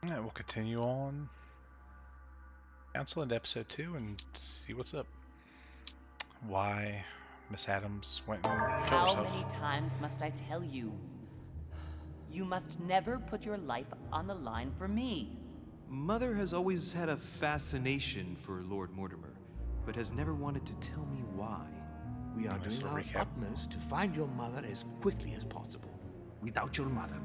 Yeah, we'll continue on Council into episode 2 and see what's up. Why Miss Adams went and killed How herself. many times must I tell you? You must never put your life on the line for me. Mother has always had a fascination for Lord Mortimer, but has never wanted to tell me why. We are Nice doing little our recap. utmost to find your mother as quickly as possible. Without your mother,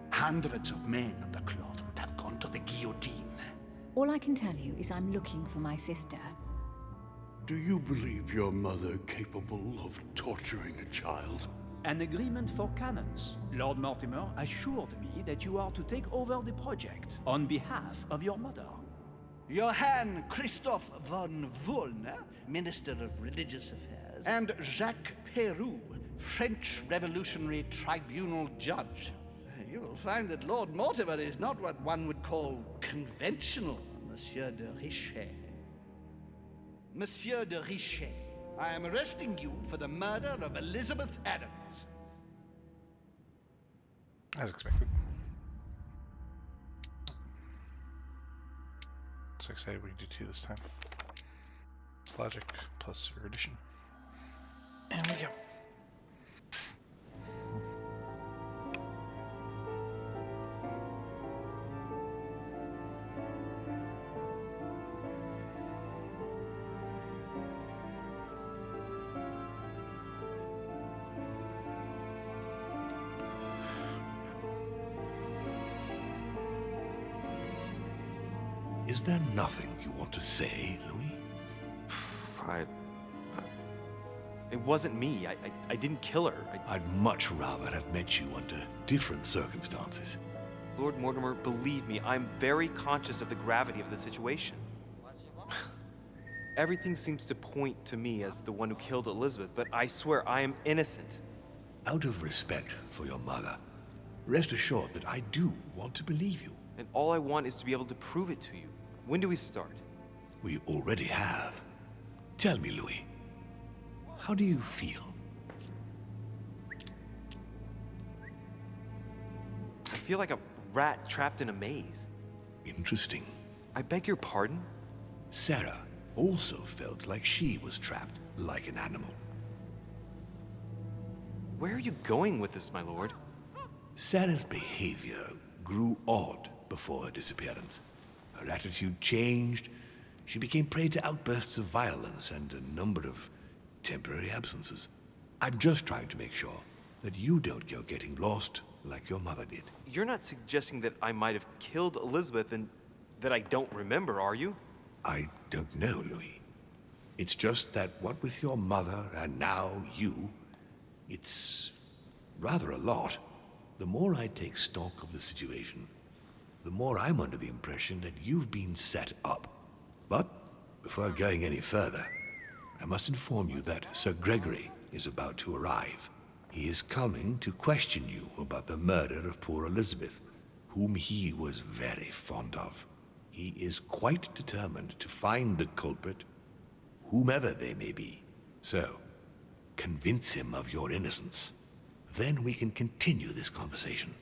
hundreds of men of the cloth would have gone to the guillotine. All I can tell you is I'm looking for my sister. Do you believe your mother capable of torturing a child? An agreement for cannons. Lord Mortimer assured me that you are to take over the project on behalf of your mother. Johann Christoph von Wollner, Minister of Religious Affairs, and Jacques Peroux, French Revolutionary Tribunal Judge. You will find that Lord Mortimer is not what one would call conventional, Monsieur de Richet. Monsieur de Richet, I am arresting you for the murder of Elizabeth Adams. As expected. So excited we can do 2 this time. It's logic plus erudition. And we go. Is there nothing you want to say, Louis? It wasn't me. I didn't kill her. I'd much rather have met you under different circumstances. Lord Mortimer, believe me, I'm very conscious of the gravity of the situation. Everything seems to point to me as the one who killed Elizabeth, but I swear I am innocent. Out of respect for your mother, rest assured that I do want to believe you. And all I want is to be able to prove it to you. When do we start? We already have. Tell me, Louis, how do you feel? I feel like a rat trapped in a maze. Interesting. I beg your pardon? Sarah also felt like she was trapped like an animal. Where are you going with this, my lord? Sarah's behavior grew odd before her disappearance. Her attitude changed. She became prey to outbursts of violence and a number of temporary absences. I'm just trying to make sure that you don't go getting lost like your mother did. You're not suggesting that I might have killed Elizabeth and that I don't remember, are you? I don't know, Louis. It's just that what with your mother and now you, it's rather a lot. The more I take stock of the situation, the more I'm under the impression that you've been set up. But before going any further, I must inform you that Sir Gregory is about to arrive. He is coming to question you about the murder of poor Elizabeth, whom he was very fond of. He is quite determined to find the culprit, whomever they may be. So, convince him of your innocence. Then we can continue this conversation.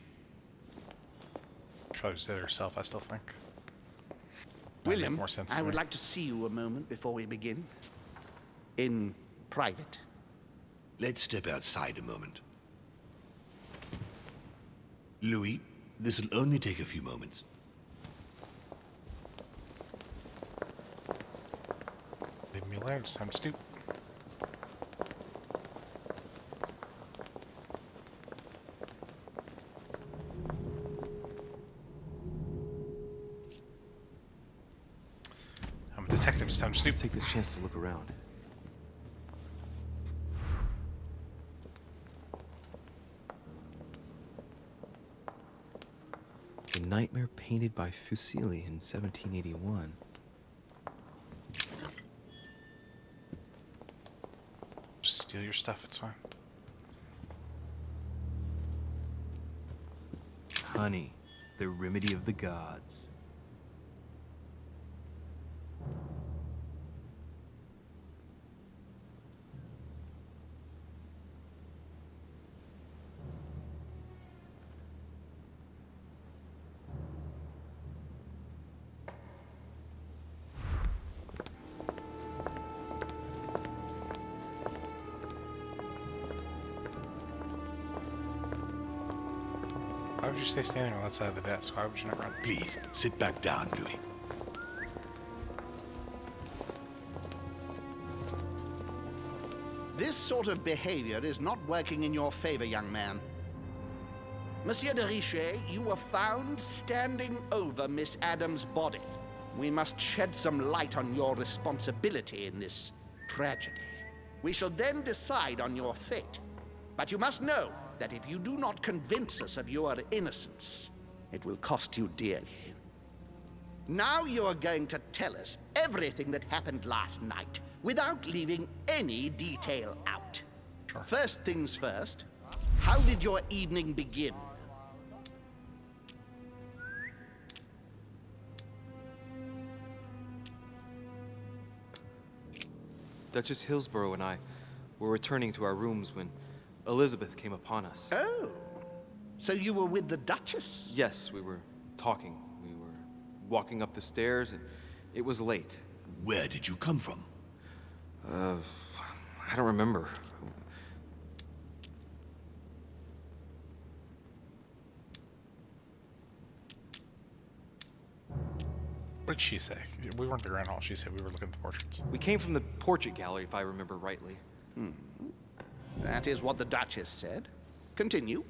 Probably just did it herself, I still think. That'd William, make more sense I to would me. like to see you a moment before we begin. In private. Let's step outside a moment. Louis, this'll only take a few moments. Leave me alone, it's time to snoop. I'm a detective, it's time to snoop. Let's take this chance to look around. The Nightmare painted by Fuseli in 1781. Just steal your stuff, it's fine. Honey, the remedy of the gods. you stay standing on that side of the desk? Why would you not run? Please, sit back down, Louis. This sort of behavior is not working in your favor, young man. Monsieur de Richet, you were found standing over Miss Adams' body. We must shed some light on your responsibility in this tragedy. We shall then decide on your fate. But you must know that if you do not convince us of your innocence, it will cost you dearly. Now you are going to tell us everything that happened last night, without leaving any detail out. Sure. First things first, how did your evening begin? Duchess Hillsborough and I were returning to our rooms when Elizabeth came upon us. Oh, so you were with the Duchess? Yes, we were talking. We were walking up the stairs, and it was late. Where did you come from? I don't remember. What did she say? We weren't there at all. She said we were looking at the portraits. We came from the portrait gallery, if I remember rightly. That is what the Duchess said. Continue.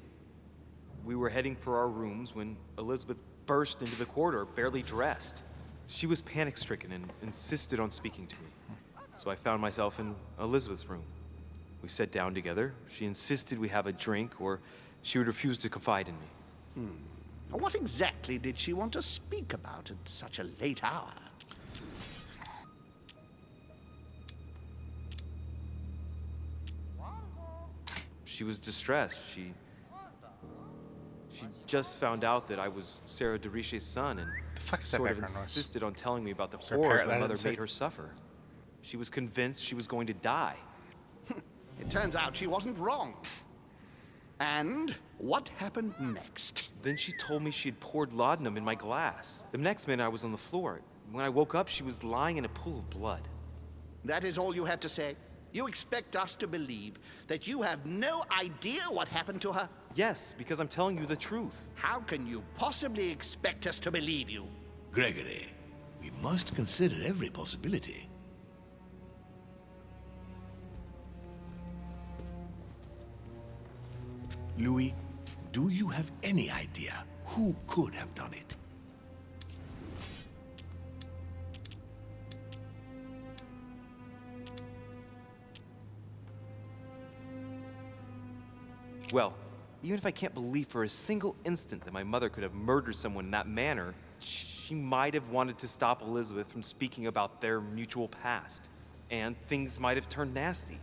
We were heading for our rooms when Elizabeth burst into the corridor, barely dressed. She was panic-stricken and insisted on speaking to me. So I found myself in Elizabeth's room. We sat down together. She insisted we have a drink, or she would refuse to confide in me. What exactly did she want to speak about at such a late hour? She was distressed. She just found out that I was Sarah de Richet's son, and The fuck is that sort of background noise? insisted on telling me about the there a horrors parrot my that I mother didn't see? made her suffer. She was convinced she was going to die. It turns out she wasn't wrong. And what happened next? Then she told me she had poured laudanum in my glass. The next minute I was on the floor. When I woke up, she was lying in a pool of blood. That is all you have to say? You expect us to believe that you have no idea what happened to her? Yes, because I'm telling you the truth. How can you possibly expect us to believe you? Gregory, we must consider every possibility. Louis, do you have any idea who could have done it? Well, even if I can't believe for a single instant that my mother could have murdered someone in that manner, she might have wanted to stop Elizabeth from speaking about their mutual past. And things might have turned nasty.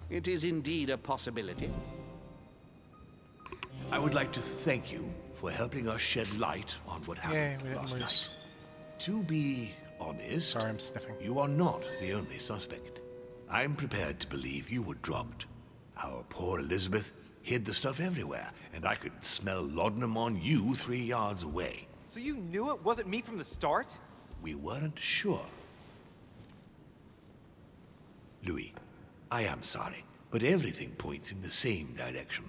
It is indeed a possibility. I would like to thank you for helping us shed light on what Yay, happened we didn't last lose. night. To be honest, Sorry, I'm sniffing. you are not the only suspect. I'm prepared to believe you were drugged. Our poor Elizabeth hid the stuff everywhere, and I could smell laudanum on you 3 yards away. So you knew it wasn't me from the start? We weren't sure. Louis, I am sorry, but everything points in the same direction.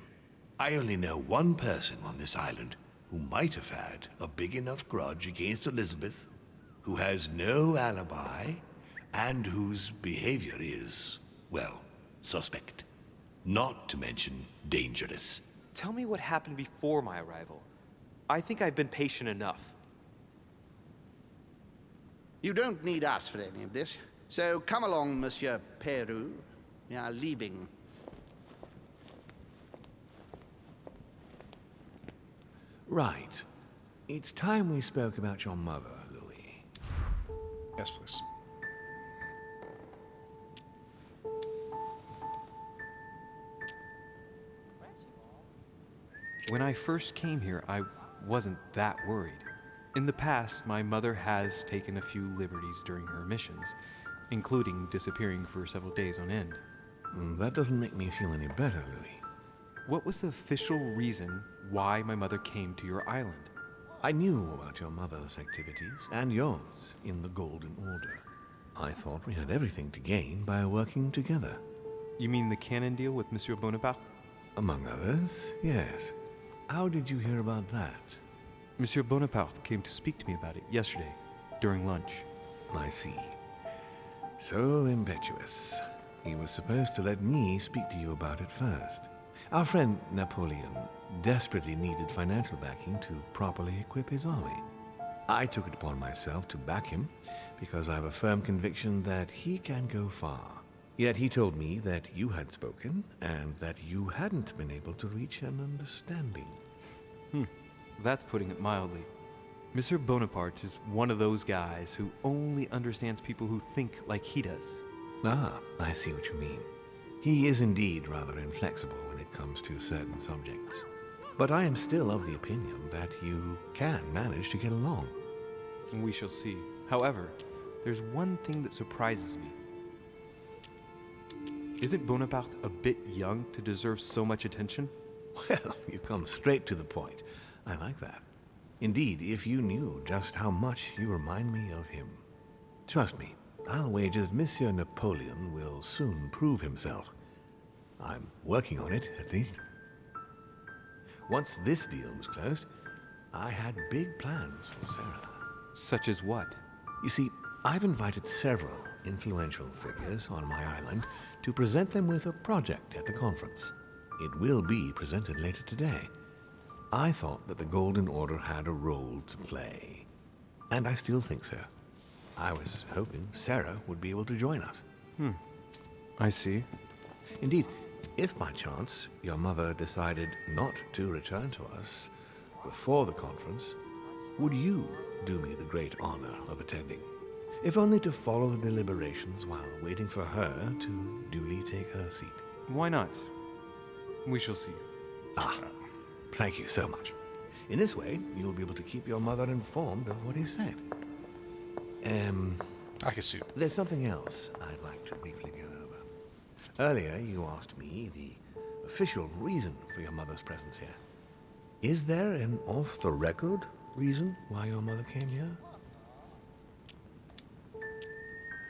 I only know one person on this island who might have had a big enough grudge against Elizabeth, who has no alibi, and whose behavior is, well, suspect. Not to mention dangerous. Tell me what happened before my arrival. I think I've been patient enough. You don't need us for any of this. So come along, Monsieur Peru. We are leaving. Right. It's time we spoke about your mother, Louis. Yes, please. When I first came here, I wasn't that worried. In the past, my mother has taken a few liberties during her missions, including disappearing for several days on end. That doesn't make me feel any better, Louis. What was the official reason why my mother came to your island? I knew about your mother's activities, and yours, in the Golden Order. I thought we had everything to gain by working together. You mean the canon deal with Monsieur Bonaparte? Among others, yes. How did you hear about that? Monsieur Bonaparte came to speak to me about it yesterday, during lunch. I see. So impetuous. He was supposed to let me speak to you about it first. Our friend Napoleon desperately needed financial backing to properly equip his army. I took it upon myself to back him because I have a firm conviction that he can go far. Yet he told me that you had spoken and that you hadn't been able to reach an understanding. That's putting it mildly. Monsieur Bonaparte is one of those guys who only understands people who think like he does. Ah, I see what you mean. He is indeed rather inflexible when it comes to certain subjects. But I am still of the opinion that you can manage to get along. We shall see. However, there's one thing that surprises me. Isn't Bonaparte a bit young to deserve so much attention? Well, you come straight to the point. I like that. Indeed, if you knew just how much you remind me of him. Trust me, I'll wager that Monsieur Napoleon will soon prove himself. I'm working on it, at least. Once this deal was closed, I had big plans for Sarah. Such as what? You see, I've invited several influential figures on my island to present them with a project at the conference. It will be presented later today. I thought that the Golden Order had a role to play. And I still think so. I was hoping Sarah would be able to join us. I see. Indeed, if by chance your mother decided not to return to us before the conference, would you do me the great honor of attending? If only to follow the deliberations while waiting for her to duly take her seat. Why not? We shall see. Ah, thank you so much. In this way, you'll be able to keep your mother informed of what he said. Akasuit. There's something else I'd like to briefly go over. Earlier, you asked me the official reason for your mother's presence here. Is there an off-the-record reason why your mother came here?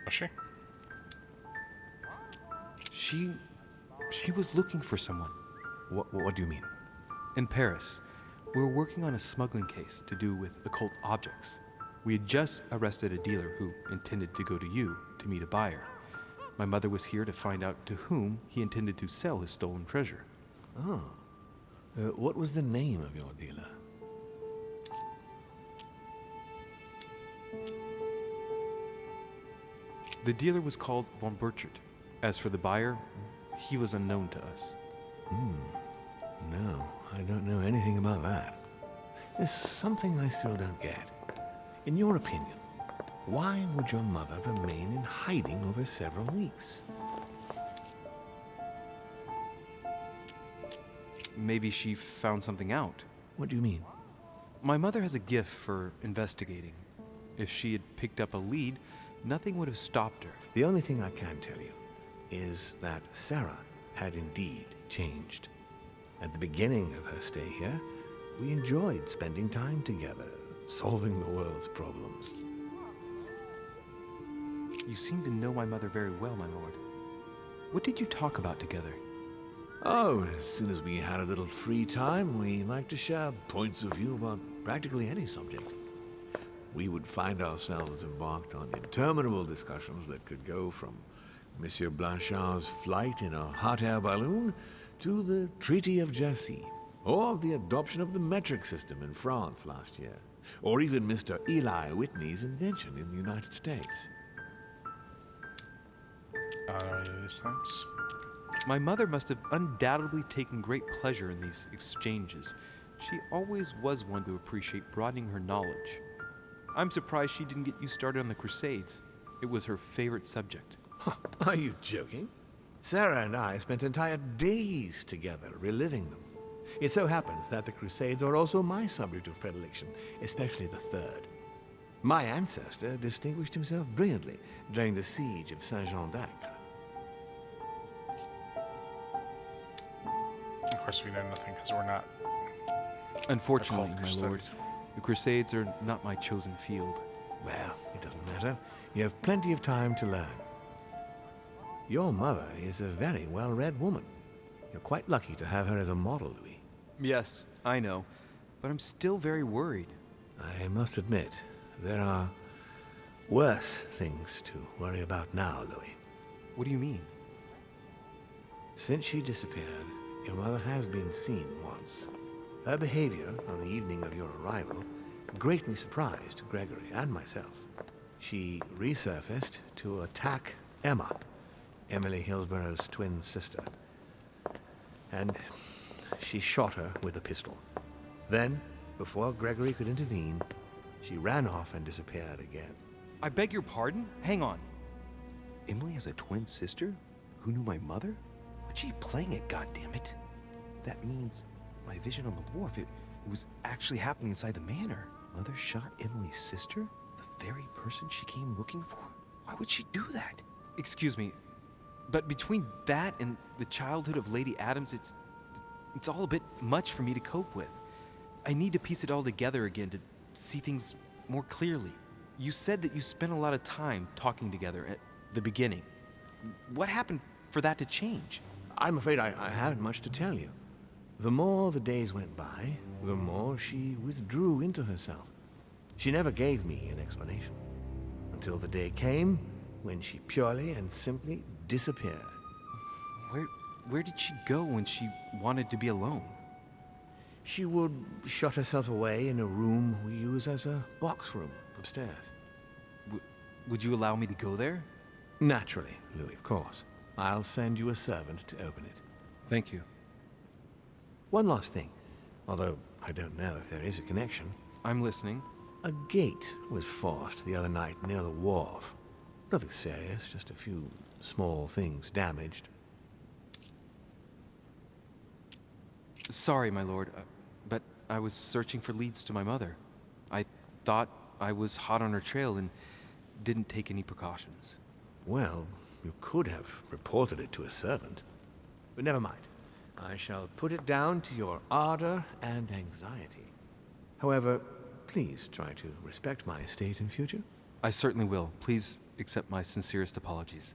Was she? She was looking for someone. What do you mean? In Paris, we were working on a smuggling case to do with occult objects. We had just arrested a dealer who intended to go to you to meet a buyer. My mother was here to find out to whom he intended to sell his stolen treasure. Oh. What was the name of your dealer? The dealer was called von Burchard. As for the buyer, he was unknown to us. No, I don't know anything about that. There's something I still don't get. In your opinion, why would your mother remain in hiding over several weeks? Maybe she found something out. What do you mean? My mother has a gift for investigating. If she had picked up a lead, nothing would have stopped her. The only thing I can tell you is that Sarah had indeed changed. At the beginning of her stay here, we enjoyed spending time together, solving the world's problems. You seem to know my mother very well, my lord. What did you talk about together? Oh, as soon as we had a little free time, we liked to share points of view about practically any subject. We would find ourselves embarked on interminable discussions that could go from Monsieur Blanchard's flight in a hot air balloon to the Treaty of Jassy, or the adoption of the metric system in France last year, or even Mr. Eli Whitney's invention in the United States. Any of these things? My mother must have undoubtedly taken great pleasure in these exchanges. She always was one to appreciate broadening her knowledge. I'm surprised she didn't get you started on the Crusades. It was her favorite subject. Are you joking? Sarah and I spent entire days together reliving them. It so happens that the Crusades are also my subject of predilection, especially the Third. My ancestor distinguished himself brilliantly during the siege of Saint-Jean d'Acre. Of course, we know nothing because we're not. Unfortunately, occult my studied. lord, the Crusades are not my chosen field. Well, it doesn't matter. You have plenty of time to learn. Your mother is a very well-read woman. You're quite lucky to have her as a model, Louis. Yes, I know. But I'm still very worried. I must admit, there are worse things to worry about now, Louis. What do you mean? Since she disappeared, your mother has been seen once. Her behavior on the evening of your arrival greatly surprised Gregory and myself. She resurfaced to attack Emma, Emily Hillsborough's twin sister. And she shot her with a pistol. Then, before Gregory could intervene, she ran off and disappeared again. I beg your pardon? Hang on. Emily has a twin sister who knew my mother? What's she playing at, goddammit? That means my vision on the wharf, it was actually happening inside the manor. Mother shot Emily's sister? The very person she came looking for? Why would she do that? Excuse me, but between that and the childhood of Lady Adams, it's all a bit much for me to cope with. I need to piece it all together again to see things more clearly. You said that you spent a lot of time talking together at the beginning. What happened for that to change? I'm afraid I haven't much to tell you. The more the days went by, the more she withdrew into herself. She never gave me an explanation. Until the day came when she purely and simply disappeared. Where did she go when she wanted to be alone? She would shut herself away in a room we use as a box room upstairs. Would you allow me to go there? Naturally, Louis, of course. I'll send you a servant to open it. Thank you. One last thing, although I don't know if there is a connection. I'm listening. A gate was forced the other night near the wharf. Nothing serious, just a few small things damaged. Sorry, my lord, but I was searching for leads to my mother. I thought I was hot on her trail and didn't take any precautions. Well, you could have reported it to a servant. But never mind. I shall put it down to your ardor and anxiety. However, please try to respect my estate in future. I certainly will. Please accept my sincerest apologies.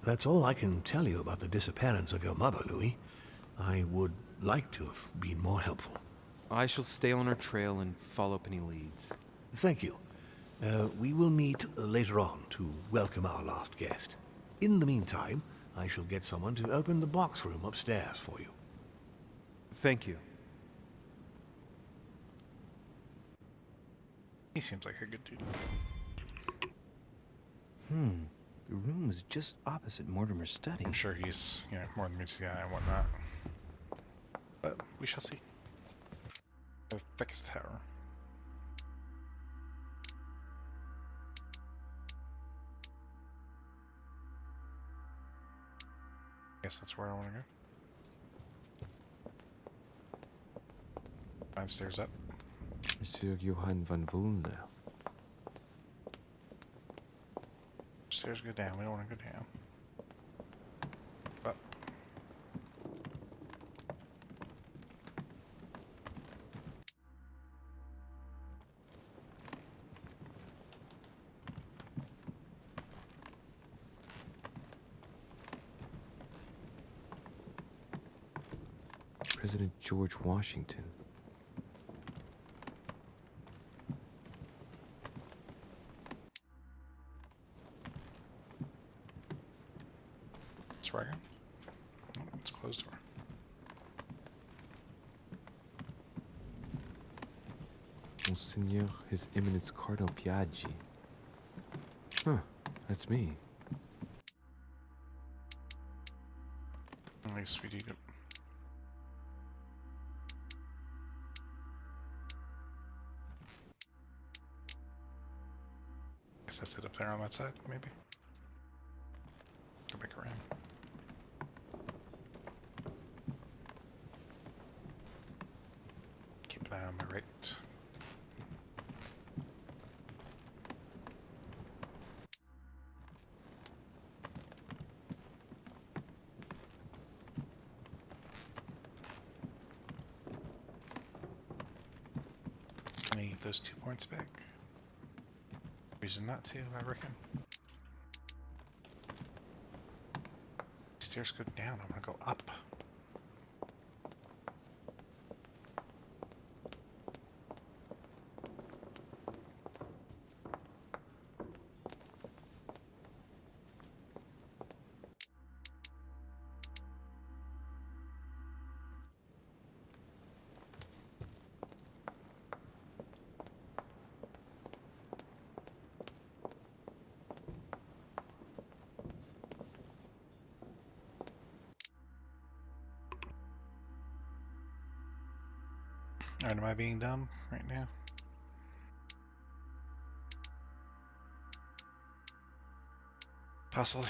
That's all I can tell you about the disappearance of your mother, Louis. I would like to have been more helpful. I shall stay on her trail and follow up any leads. Thank you. We will meet later on to welcome our last guest. In the meantime, I shall get someone to open the box room upstairs for you. Thank you. He seems like a good dude. The room is just opposite Mortimer's study. I'm sure he's, more than meets the eye and whatnot. But we shall see. The Vex Tower. Guess that's where I want to go. Find stairs up. Monsieur Johann van Vulner. Stairs go down. We don't want to go down. Up. President George Washington. It's right here. Oh, it's closed door. Monseigneur, His Eminence Cardinal Piaggi. Huh, that's me. At least we do. Guess that's it up there on that side, maybe. Go back around. Keep an eye on my right. I need those 2 points back. Reason not to, I reckon. Stairs go down, I'm gonna go up. Or am I being dumb right now? Possibly.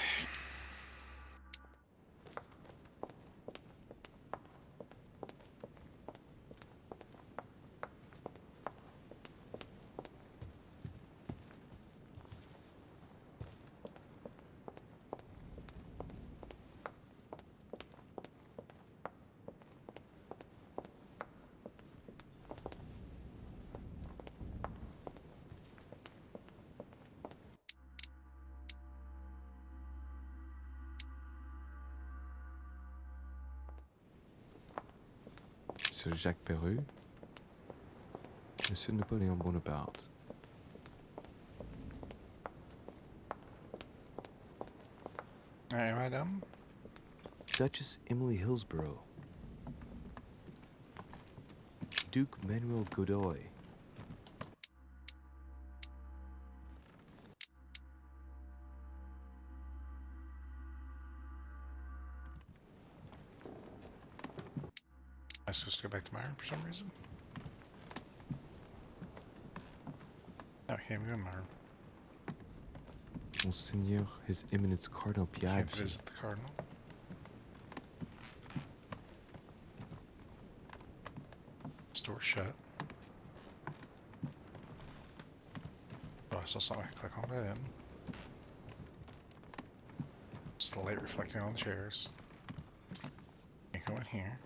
Monsieur Jacques Perru, Monsieur Napoléon Bonaparte. Am I dumb? Duchess Emily Hillsborough. Duke Manuel Godoy. Am I supposed to go back to my room for some reason? No, I can't go in my room. Monseigneur His Eminence Cardinal Can't Piaggi. visit the cardinal. Store shut. Oh, I saw something. I click on that in. It's the light reflecting on the chairs. Can't go in here.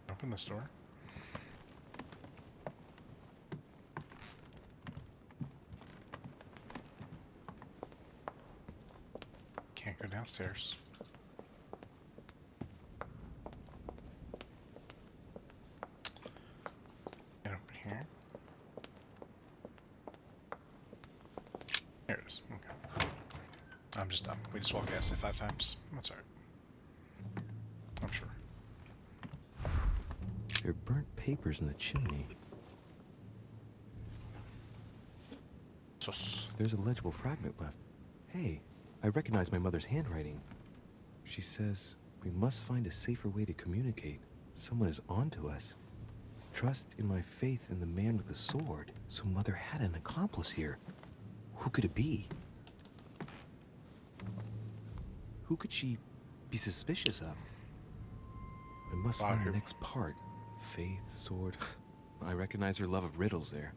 Open this door. Can't go downstairs. Get open here. Here it is. Okay. I'm just dumb. We just walked past it 5 times. That's alright. I'm sure. There are burnt papers in the chimney. Sus. There's a legible fragment left. Hey, I recognize my mother's handwriting. She says, we must find a safer way to communicate. Someone is onto us. Trust in my faith in the man with the sword. So Mother had an accomplice here. Who could it be? Who could she be suspicious of? I must find the next part. Faith, sword. I recognize her love of riddles there.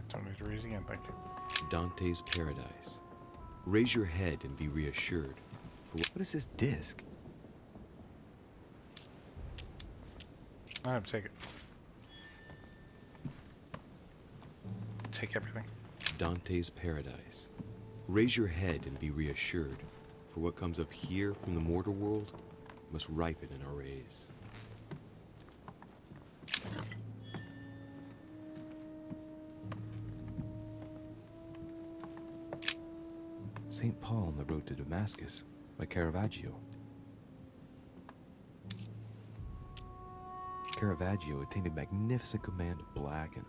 Don't need to read it again, thank you. Dante's Paradise. Raise your head and be reassured. What is this disc? I have to take it. Take everything. Dante's Paradise. Raise your head and be reassured. For what comes up here from the mortal world must ripen in our rays. St. Paul on the Road to Damascus by Caravaggio. Caravaggio attained a magnificent command of black and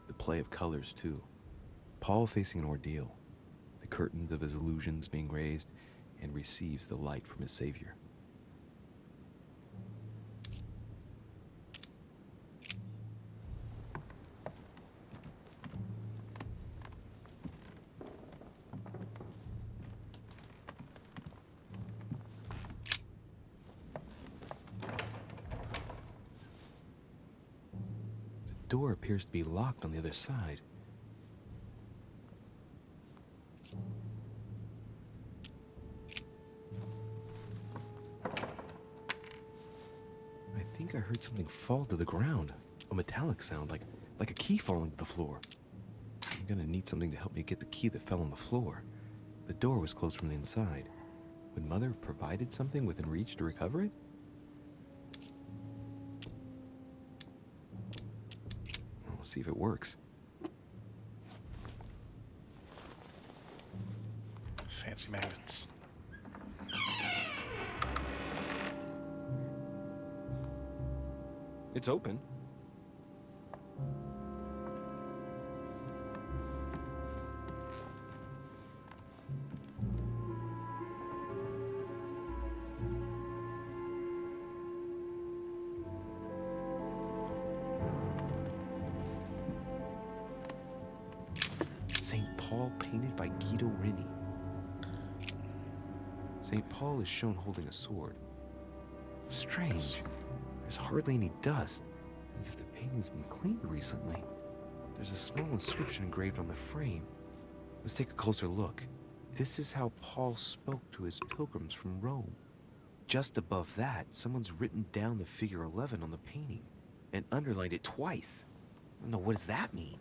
the play of colors too. Paul facing an ordeal, the curtains of his illusions being raised, and receives the light from his Savior. The door appears to be locked on the other side. I think I heard something fall to the ground. A metallic sound, like a key falling to the floor. I'm gonna need something to help me get the key that fell on the floor. The door was closed from the inside. Would Mother have provided something within reach to recover it? We'll see if it works. Fancy magnets. It's open. Paul painted by Guido Rini. St. Paul is shown holding a sword. Strange. There's hardly any dust, as if the painting's been cleaned recently. There's a small inscription engraved on the frame. Let's take a closer look. This is how Paul spoke to his pilgrims from Rome. Just above that, someone's written down the figure 11 on the painting and underlined it twice. No, what does that mean?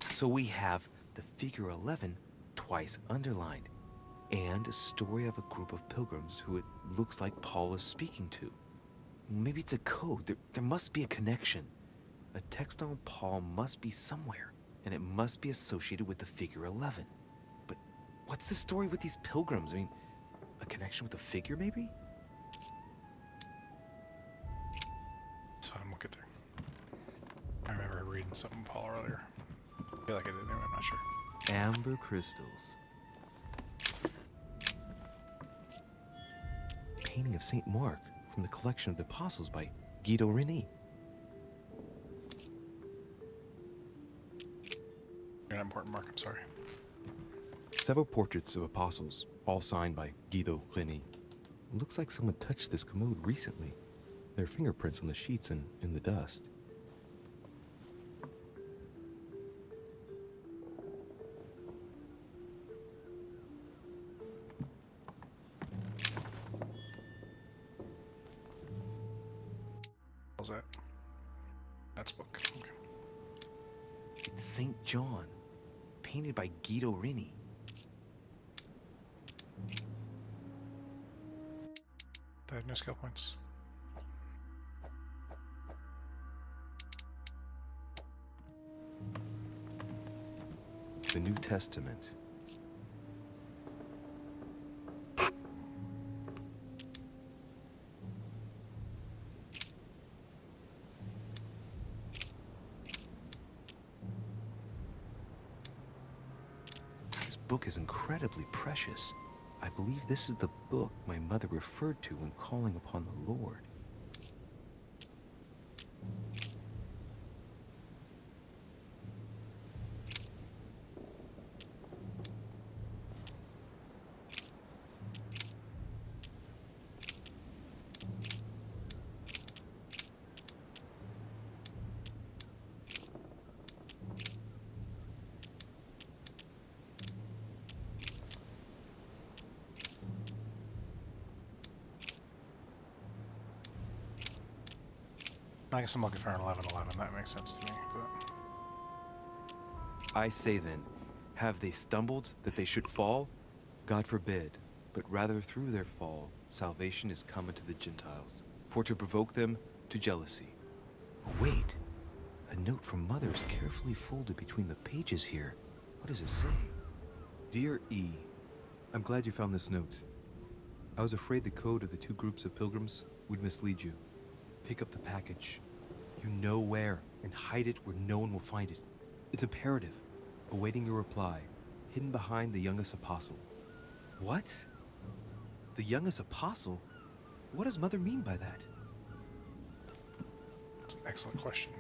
So we have the figure 11 twice underlined, and a story of a group of pilgrims who it looks like Paul is speaking to. Maybe it's a code. There must be a connection. A text on Paul must be somewhere, and it must be associated with the figure 11. But what's the story with these pilgrims? I mean, a connection with the figure, maybe? So I'm looking there. I remember reading something Paul earlier. I feel like I did anyway, I'm not sure. Amber crystals. Painting of St. Mark from the collection of the Apostles by Guido Rini. You're not important, Mark, I'm sorry. Several portraits of apostles, all signed by Guido Rini. It looks like someone touched this commode recently. There are fingerprints on the sheets and in the dust. What was that? That's book. Okay. It's St. John, painted by Guido Rini. I have no skill points. The New Testament. This book is incredibly precious. I believe this is the book my mother referred to when calling upon the Lord. I guess I'm looking for an 1111. That makes sense to me. But I say then, have they stumbled that they should fall? God forbid, but rather through their fall, salvation is come unto the Gentiles, for to provoke them to jealousy. Oh, wait, a note from Mother is carefully folded between the pages here. What does it say? Dear E, I'm glad you found this note. I was afraid the code of the two groups of pilgrims would mislead you. Pick up the package. You know where, and hide it where no one will find it. It's imperative. Awaiting your reply, hidden behind the youngest apostle. What? The youngest apostle? What does Mother mean by that? it's an excellent question.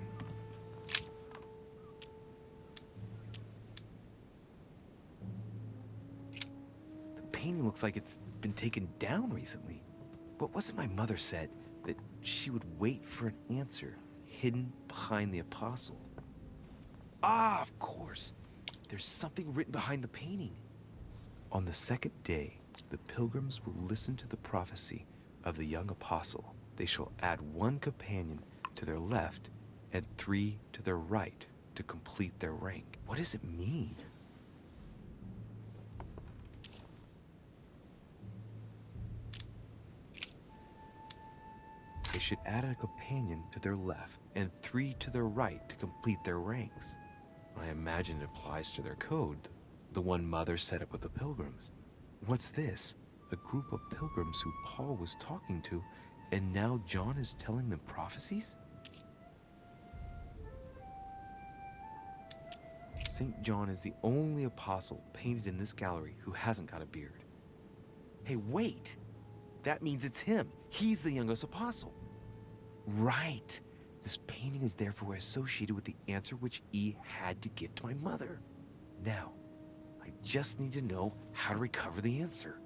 The painting looks like it's been taken down recently. What was it my mother said? That she would wait for an answer hidden behind the apostle. Ah, of course. There's something written behind the painting. On the second day, the pilgrims will listen to the prophecy of the young apostle. They shall add one companion to their left and 3 to their right to complete their rank. What does it mean? They should add a companion to their left and 3 to their right to complete their ranks. I imagine it applies to their code, the one Mother set up with the pilgrims. What's this? A group of pilgrims who Paul was talking to, and now John is telling them prophecies? St. John is the only apostle painted in this gallery who hasn't got a beard. Hey, wait! That means it's him. He's the youngest apostle. Right. This painting is therefore associated with the answer which E had to give to my mother. Now, I just need to know how to recover the answer.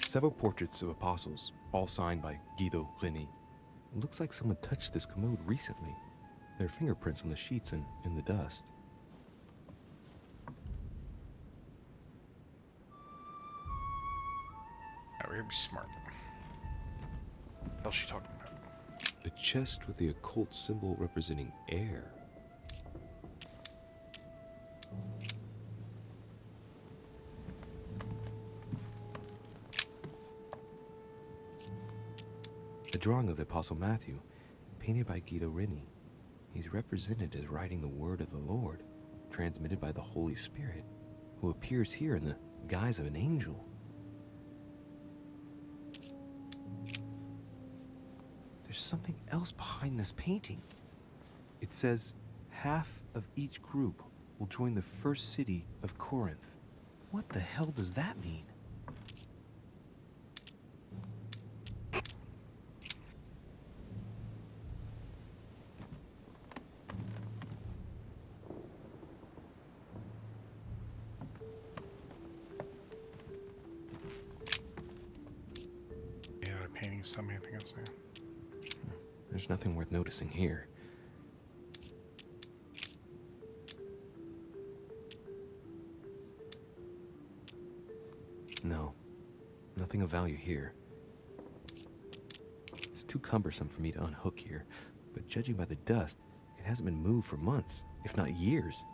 Several portraits of apostles, all signed by Guido Reni. It looks like someone touched this commode recently. There are fingerprints on the sheets and in the dust. Alright, we're gonna be smart. What else she talking about? A chest with the occult symbol representing air. A drawing of the Apostle Matthew, painted by Guido Reni. He's represented as writing the word of the Lord, transmitted by the Holy Spirit, who appears here in the guise of an angel. There's something else behind this painting. It says, half of each group will join the first city of Corinth. What the hell does that mean? Yeah, the paintings tell me anything else there. There's nothing worth noticing here. No, nothing of value here. It's too cumbersome for me to unhook here, but judging by the dust, it hasn't been moved for months, if not years.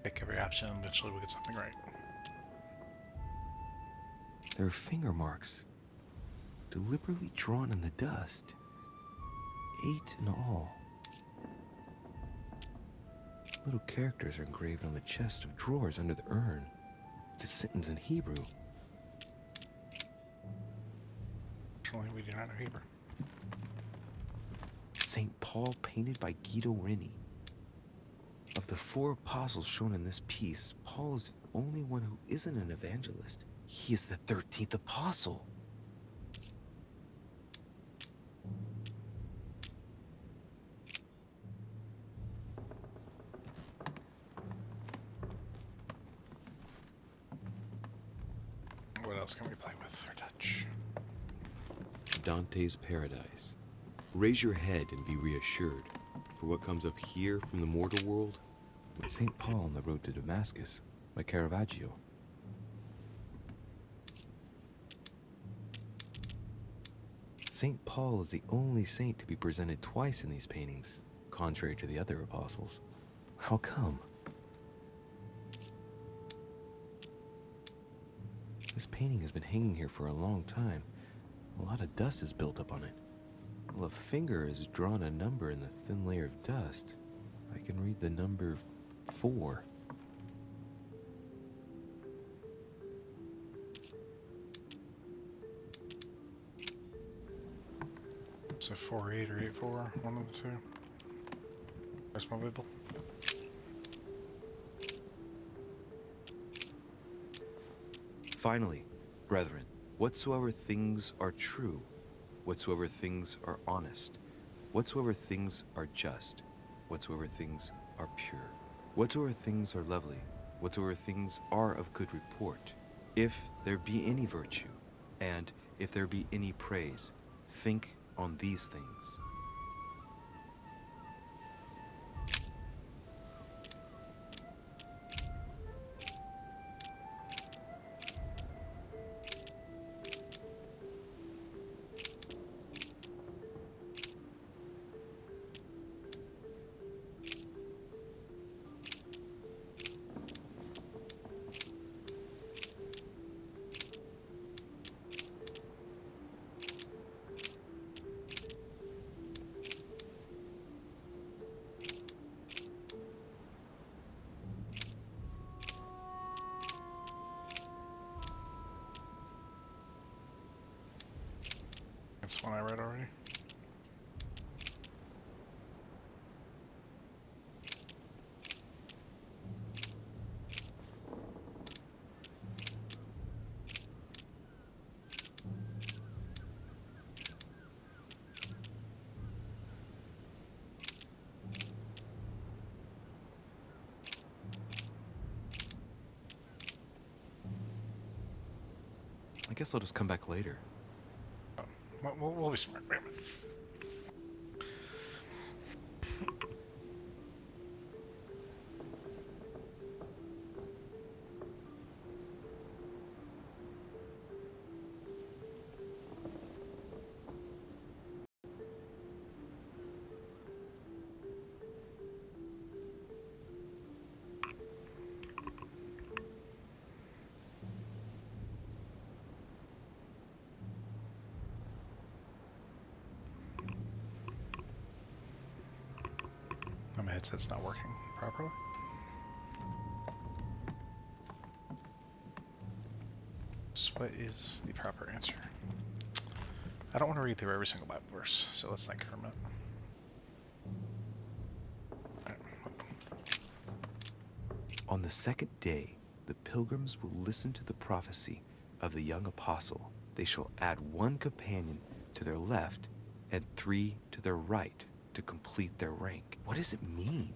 Pick every option and eventually we'll get something right. There are finger marks, deliberately drawn in the dust. 8 in all. Little characters are engraved on the chest of drawers under the urn. It's a sentence in Hebrew. Fortunately, we do not know Hebrew. St. Paul painted by Guido Reni. Of the 4 apostles shown in this piece, Paul is the only one who isn't an evangelist. He is the 13th apostle. What else can we play with or touch? Dante's Paradise. Raise your head and be reassured, for what comes up here from the mortal world, St. Paul on the Road to Damascus by Caravaggio. St. Paul is the only saint to be presented twice in these paintings, contrary to the other apostles. How come? This painting has been hanging here for a long time. A lot of dust is built up on it. Well, a finger has drawn a number in the thin layer of dust. I can read the number 4. So 4-8 or 8-4, one of the two. Where's my Bible? Finally, brethren, whatsoever things are true, whatsoever things are honest, whatsoever things are just, whatsoever things are pure, whatsoever things are lovely, whatsoever things are of good report, if there be any virtue, and if there be any praise, think on these things. That's one I read already. I guess I'll just come back later. Oh, we'll be smart. Wait a minute. My headset's not working properly. So what is the proper answer? I don't want to read through every single Bible verse, so let's think for a minute. Alright. On the second day, the pilgrims will listen to the prophecy of the young apostle. They shall add 1 companion to their left and 3 to their right to complete their rank. What does it mean?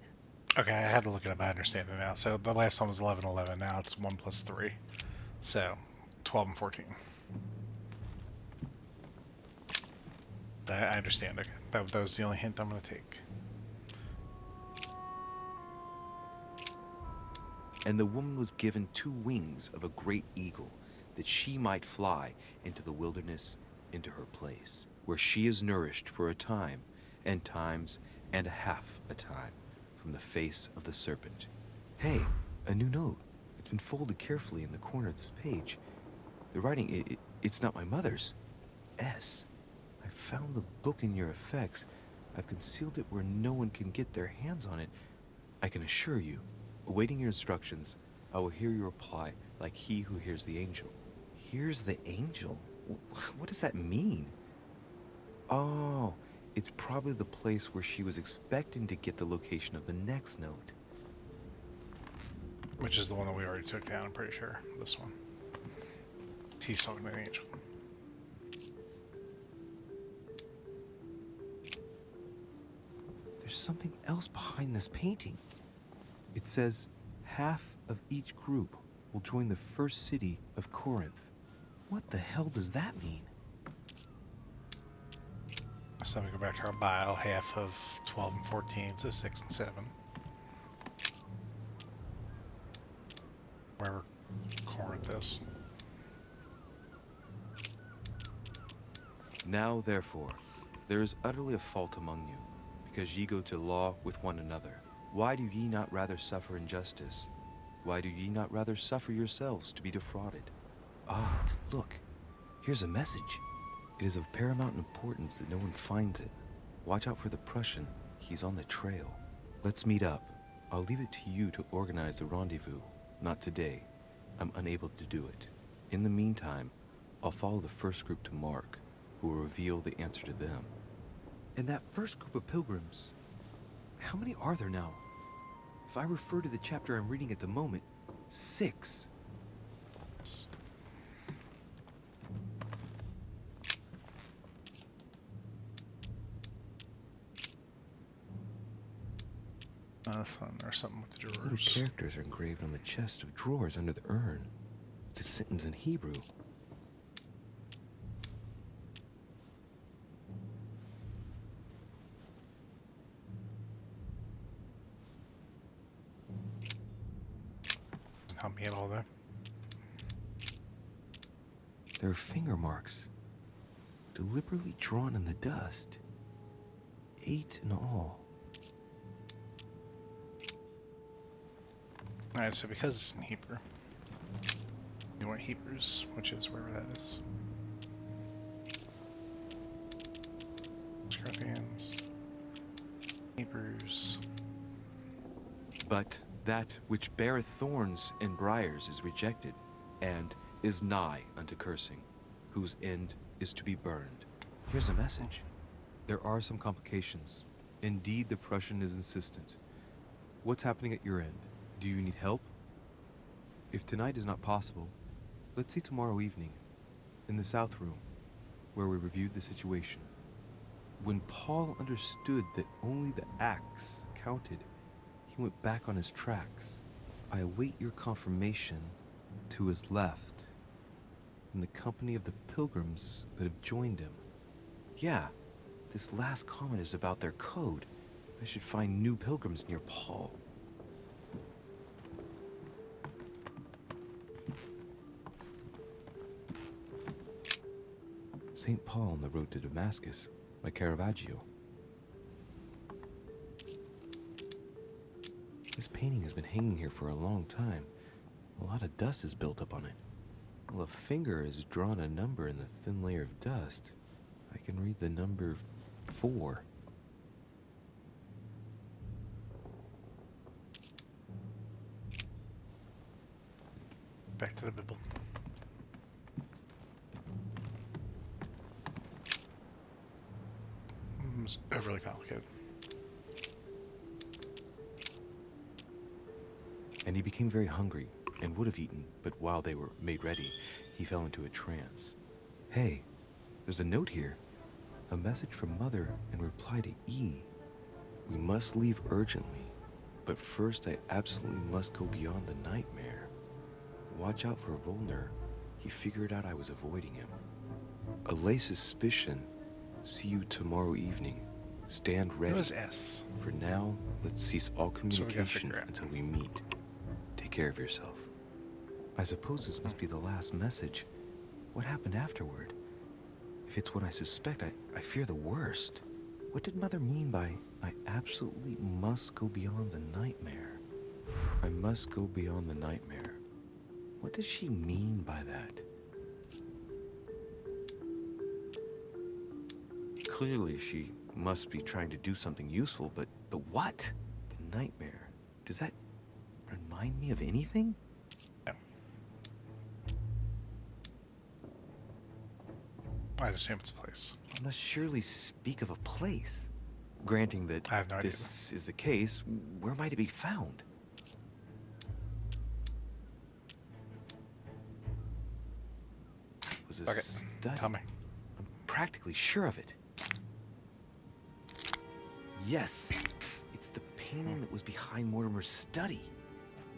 Okay, I had to look it up. I understand it now. So the last one was 11, 11. Now it's 1 plus 3. So 12 and 14. I understand. Okay. That was the only hint I'm going to take. And the woman was given 2 wings of a great eagle, that she might fly into the wilderness, into her place, where she is nourished for a time, and times and a half a time, from the face of the serpent. Hey, a new note. It's been folded carefully in the corner of this page. The writing, it's not my mother's. S. I found the book in your effects. I've concealed it where no one can get their hands on it. I can assure you, awaiting your instructions, I will hear your reply like he who hears the angel. Hears the angel? What does that mean? Oh, it's probably the place where she was expecting to get the location of the next note. Which is the one that we already took down, I'm pretty sure. This one. He's talking to the angel. There's something else behind this painting. It says, half of each group will join the first city of Corinth. What the hell does that mean? So we go back to our bio, half of 12 and 14, so 6 and 7. Wherever Corinth is. Now, therefore, there is utterly a fault among you, because ye go to law with one another. Why do ye not rather suffer injustice? Why do ye not rather suffer yourselves to be defrauded? Ah, look, here's a message. It is of paramount importance that no one finds it. Watch out for the Prussian. He's on the trail. Let's meet up. I'll leave it to you to organize the rendezvous. Not today. I'm unable to do it. In the meantime, I'll follow the first group to Mark, who will reveal the answer to them. And that first group of pilgrims, how many are there now? If I refer to the chapter I'm reading at the moment, 6. This one, there's something with the Little drawers. characters are engraved on the chest of drawers under the urn. It's a sentence in Hebrew. Doesn't help me at all, though. There are finger marks, deliberately drawn in the dust. 8 in all. Alright, so because it's in Hebrew, you want Hebrews, which is wherever that is. Corinthians, Hebrews. But that which beareth thorns and briars is rejected, and is nigh unto cursing, whose end is to be burned. Here's a message. There are some complications. Indeed, the Prussian is insistent. What's happening at your end? Do you need help? If tonight is not possible, let's see tomorrow evening, in the South Room, where we reviewed the situation. When Paul understood that only the axe counted, he went back on his tracks. I await your confirmation to his left. in the company of the pilgrims that have joined him. Yeah, this last comment is about their code. I should find new pilgrims near Paul. St. Paul on the road to Damascus by Caravaggio. This painting has been hanging here for a long time. A lot of dust is built up on it. Well, a finger has drawn a number in the thin layer of dust. I can read the number 4. Back to the Bible. It's overly complicated. And he became very hungry and would have eaten, but while they were made ready, he fell into a trance. Hey, there's a note here. A message from Mother in reply to E. We must leave urgently, but first I absolutely must go beyond the nightmare. Watch out for Volner. He figured out I was avoiding him. Allay suspicion. See you tomorrow evening. Stand ready. It was S. For now, let's cease all we gotta communication figure out. until we meet. Take care of yourself. I suppose this must be the last message. What happened afterward? If it's what I suspect, I fear the worst. What did Mother mean by, I absolutely must go beyond the nightmare? I must go beyond the nightmare. What does she mean by that? Clearly, she must be trying to do something useful, but what? The nightmare. Does that remind me of anything? No. I'd assume it's a place. I must surely speak of a place. Granting that I have no idea. this is the case, where might it be found? Was a Okay, study. tell me. I'm practically sure of it. Yes, it's the painting that was behind Mortimer's study.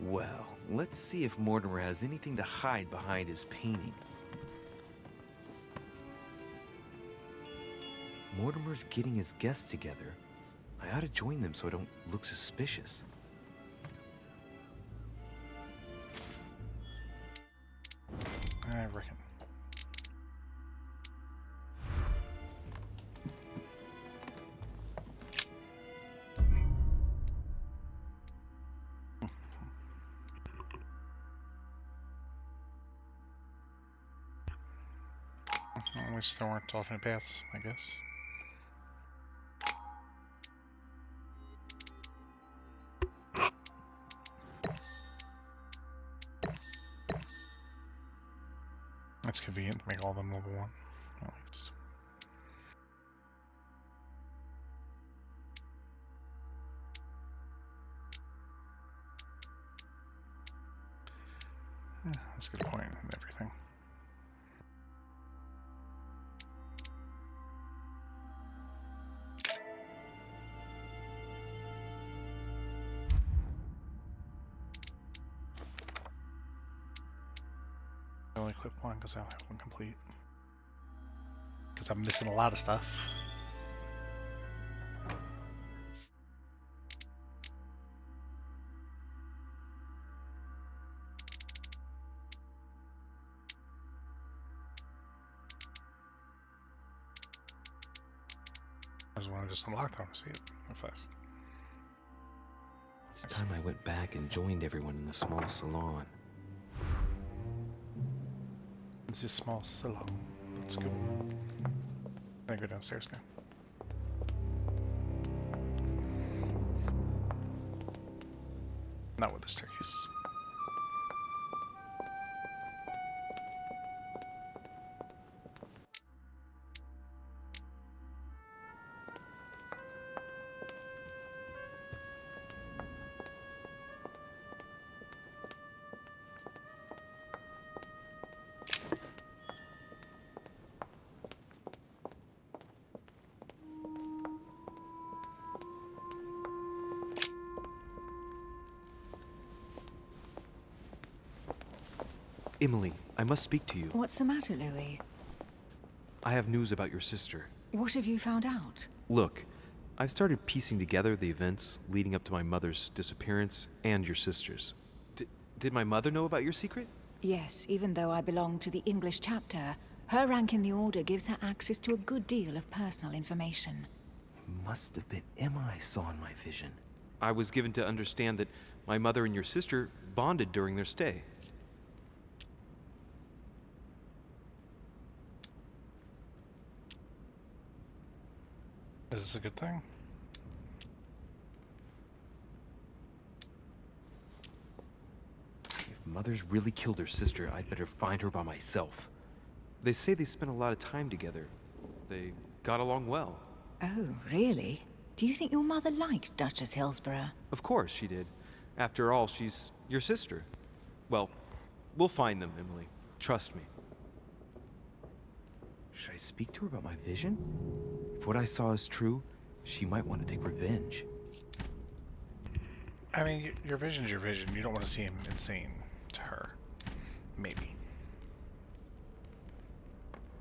Well, let's see if Mortimer has anything to hide behind his painting. Mortimer's getting his guests together. I ought to join them so I don't look suspicious. I reckon. At least there weren't alternate paths, I guess. That's convenient to make all of them level 1, at least. Yeah, that's a good point and everything. I only equip one because I don't have one complete. Because I'm missing a lot of stuff. I just want to just unlock them, see it. F5. It's time I went back and joined everyone in the small salon. It's a small salon. Let's go. I go downstairs now. Not with the staircase. Emily, I must speak to you. What's the matter, Louis? I have news about your sister. What have you found out? Look, I've started piecing together the events leading up to my mother's disappearance and your sister's. Did my mother know about your secret? Yes, even though I belong to the English chapter, her rank in the Order gives her access to a good deal of personal information. Must have been Emma I saw in my vision. I was given to understand that my mother and your sister bonded during their stay. Is this a good thing? If Mother's really killed her sister, I'd better find her by myself. They say they spent a lot of time together. They got along well. Oh, really? Do you think your mother liked Duchess Hillsborough? Of course she did. After all, she's your sister. Well, we'll find them, Emily. Trust me. Should I speak to her about my vision? If what I saw is true, she might want to take revenge. I mean, your vision's your vision. You don't want to see him insane to her. Maybe.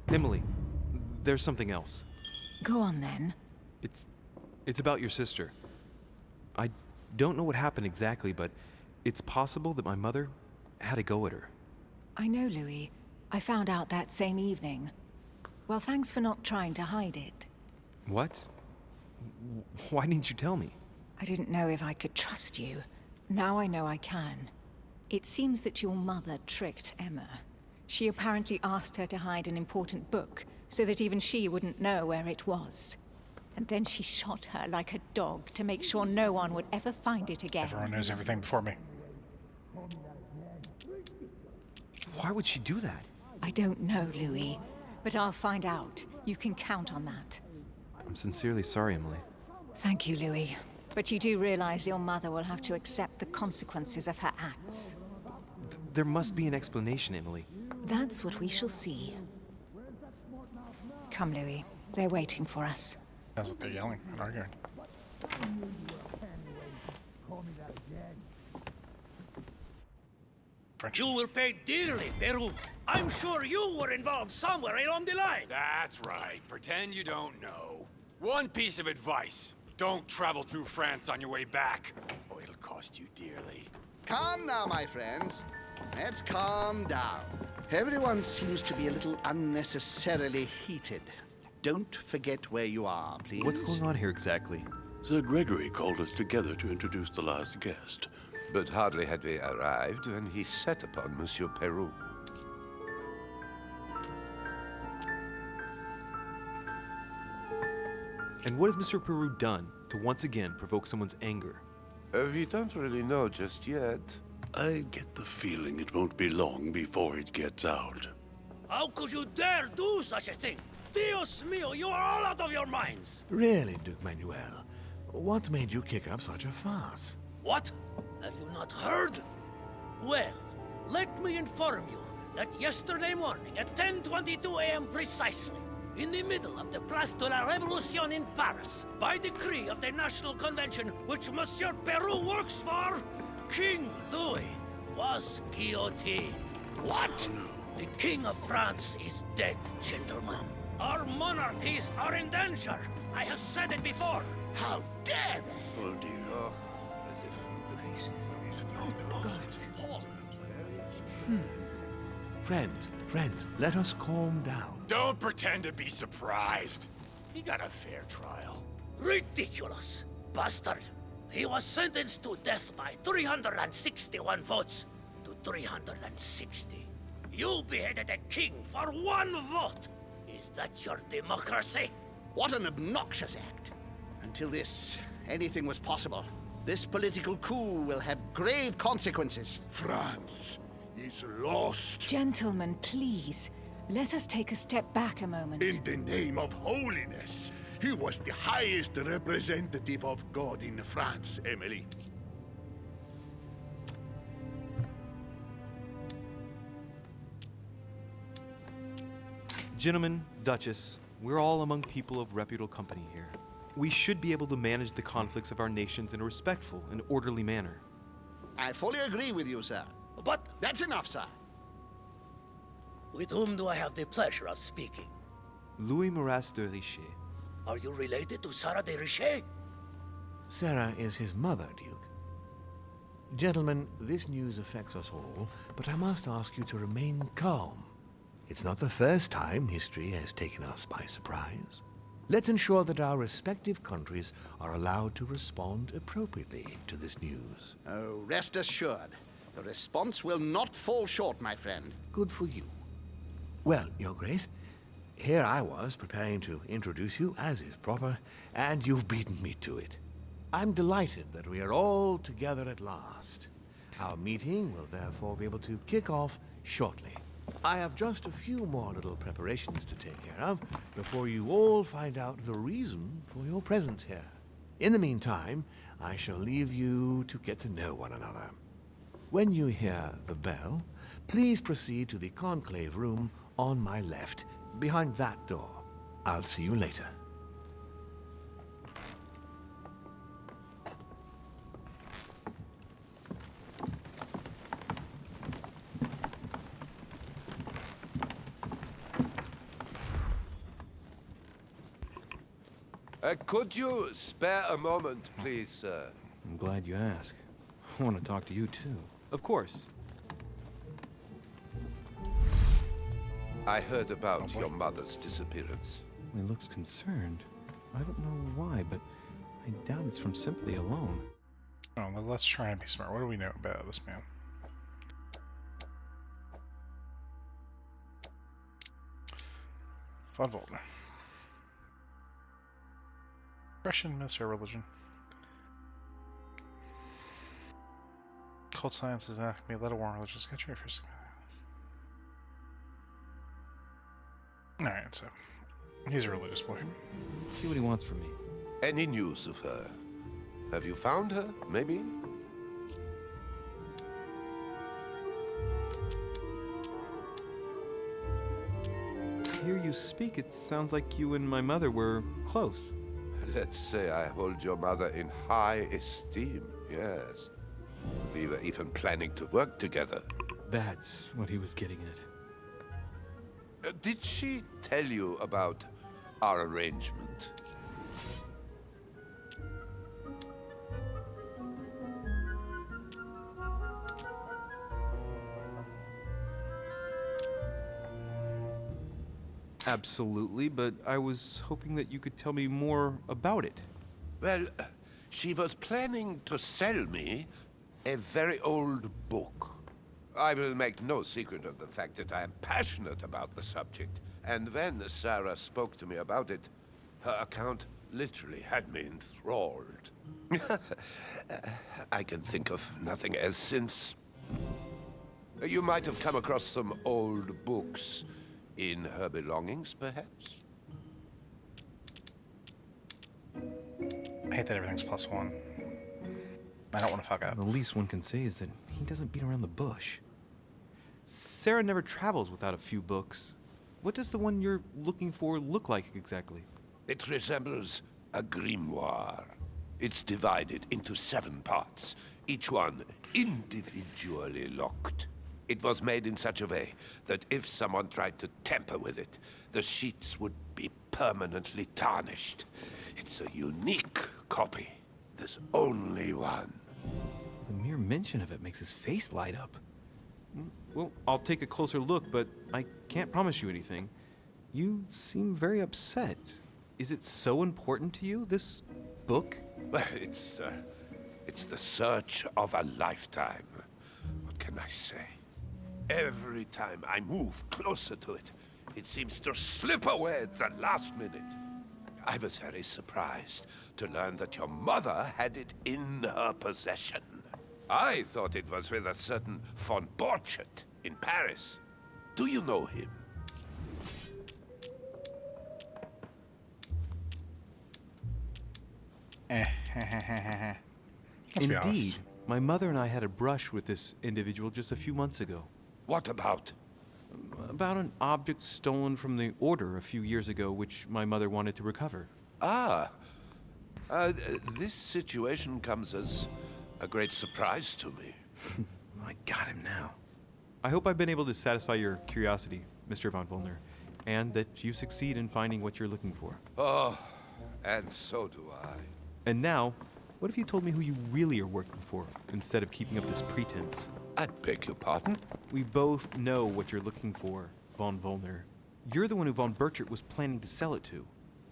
Emily, there's something else. Go on, then. It's about your sister. I don't know what happened exactly, but it's possible that my mother had a go at her. I know, Louis. I found out that same evening. Well, thanks for not trying to hide it. What? Why didn't you tell me? I didn't know if I could trust you. Now I know I can. It seems that your mother tricked Emma. She apparently asked her to hide an important book, so that even she wouldn't know where it was. And then she shot her like a dog to make sure no one would ever find it again. Everyone knows everything before me. Why would she do that? I don't know, Louis. But I'll find out. You can count on that. I'm sincerely sorry, Emily. Thank you, Louis. But you do realize your mother will have to accept the consequences of her acts. There must be an explanation, Emily. That's what we shall see. Come, Louis. They're waiting for us. Sounds like they're yelling and arguing. French. You will pay dearly, Peru. I'm sure you were involved somewhere along the line. That's right. Pretend you don't know. One piece of advice. Don't travel through France on your way back, or it'll cost you dearly. Calm now, my friends. Let's calm down. Everyone seems to be a little unnecessarily heated. Don't forget where you are, please. What's going on here exactly? Sir Gregory called us together to introduce the last guest. But hardly had we arrived when he set upon Monsieur Peru. And what has Mr. Peru done to once again provoke someone's anger? We don't really know just yet. I get the feeling it won't be long before it gets out. How could you dare do such a thing? Dios mío, you are all out of your minds! Really, Duke Manuel? What made you kick up such a fuss? What? Have you not heard? Well, let me inform you that yesterday morning at 10:22 a.m. precisely, in the middle of the Place de la Révolution in Paris, by decree of the National Convention which Monsieur Peru works for, King Louis was guillotined. What? The King of France is dead, gentlemen. Our monarchies are in danger. I have said it before. How dare they? Oh dear. As if... Friends, let us calm down. Don't pretend to be surprised. He got a fair trial. Ridiculous! Bastard! He was sentenced to death by 361 votes to 360. You beheaded a king for one vote! Is that your democracy? What an obnoxious act. Until anything was possible. This political coup will have grave consequences. France is lost. Gentlemen, please. Let us take a step back a moment. In the name of holiness. He was the highest representative of God in France, Emily. Gentlemen, Duchess, we're all among people of reputable company here. We should be able to manage the conflicts of our nations in a respectful and orderly manner. I fully agree with you, sir. But That's enough, sir. With whom do I have the pleasure of speaking? Louis Maras de Richer. Are you related to Sarah de Richer? Sarah is his mother, Duke. Gentlemen, this news affects us all, but I must ask you to remain calm. It's not the first time history has taken us by surprise. Let's ensure that our respective countries are allowed to respond appropriately to this news. Oh, rest assured. The response will not fall short, my friend. Good for you. Well, Your Grace, here I was preparing to introduce you as is proper, and you've beaten me to it. I'm delighted that we are all together at last. Our meeting will therefore be able to kick off shortly. I have just a few more little preparations to take care of before you all find out the reason for your presence here. In the meantime, I shall leave you to get to know one another. When you hear the bell, please proceed to the conclave room on my left, behind that door. I'll see you later. Could you spare a moment, please, sir? I'm glad you asked. I want to talk to you, too. Of course. I heard about your mother's disappearance. He looks concerned. I don't know why, but I doubt it's from sympathy alone. Oh, well, let's try and be smart. What do we know about this man? Von Voltner. Russian military religion. Cold science is not going to be a little warm religious country first. Alright, so he's a religious boy. Let's see what he wants from me. Any news of her? Have you found her, maybe? To hear you speak, it sounds like you and my mother were close. Let's say I hold your mother in high esteem, yes. We were even planning to work together. That's what he was getting at. Did she tell you about our arrangement? Absolutely, but I was hoping that you could tell me more about it. Well, she was planning to sell me a very old book. I will make no secret of the fact that I am passionate about the subject, and when Sarah spoke to me about it, her account literally had me enthralled. I can think of nothing else since. You might have come across some old books in her belongings, perhaps? I hate that everything's +1. I don't want to fuck up. The least one can say is that he doesn't beat around the bush. Sarah never travels without a few books. What does the one you're looking for look like exactly? It resembles a grimoire. It's divided into 7 parts, each one individually locked. It was made in such a way that if someone tried to tamper with it, the sheets would be permanently tarnished. It's a unique copy. There's only one. The mere mention of it makes his face light up. Well, I'll take a closer look, but I can't promise you anything. You seem very upset. Is it so important to you, this book? Well, it's the search of a lifetime. What can I say? Every time I move closer to it, it seems to slip away at the last minute. I was very surprised to learn that your mother had it in her possession. I thought it was with a certain von Borchet in Paris. Do you know him? Indeed. My mother and I had a brush with this individual just a few months ago. What about? About an object stolen from the Order a few years ago, which my mother wanted to recover. This situation comes as a great surprise to me. I got him now. I hope I've been able to satisfy your curiosity. Mr. von Volner, and that you succeed in finding what you're looking for. Oh, and so do I. And now, what if you told me who you really are working for, instead of keeping up this pretense? I beg your pardon? We both know what you're looking for, von Volner. You're the one who von Burchard was planning to sell it to.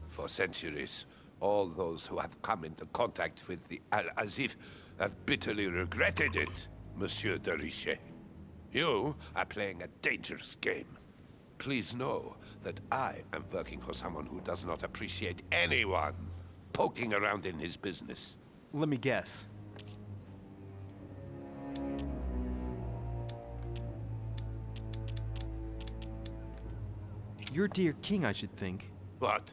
For centuries, all those who have come into contact with the Al-Azif have bitterly regretted it, Monsieur de Richet. You are playing a dangerous game. Please know that I am working for someone who does not appreciate anyone poking around in his business. Let me guess. You're dear king, I should think. What?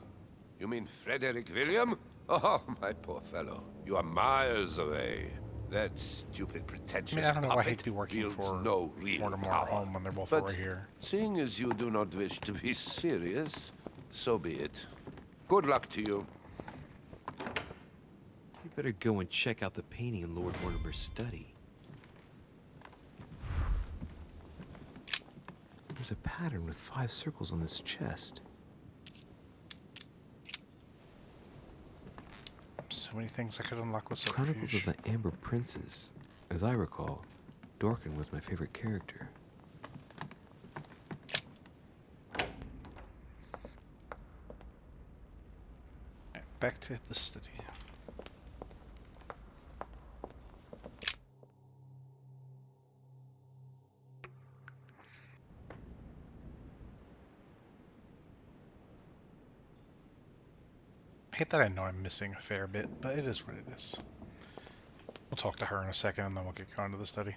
You mean Frederick William? Oh, my poor fellow. You are miles away. That stupid, pretentious I don't know why puppet he'd be working wields for no real Mortimer power. Home when they're both But right here. seeing as you do not wish to be serious, so be it. Good luck to you. You better go and check out the painting in Lord Mortimer's study. There's a pattern with 5 circles on this chest. So many things I could unlock with Chronicles Subterfuge. of the Amber Princes. As I recall, Dorkin was my favorite character. Back to the study. I hate that I know I'm missing a fair bit, but it is what it is. We'll talk to her in a second and then we'll get going to the study.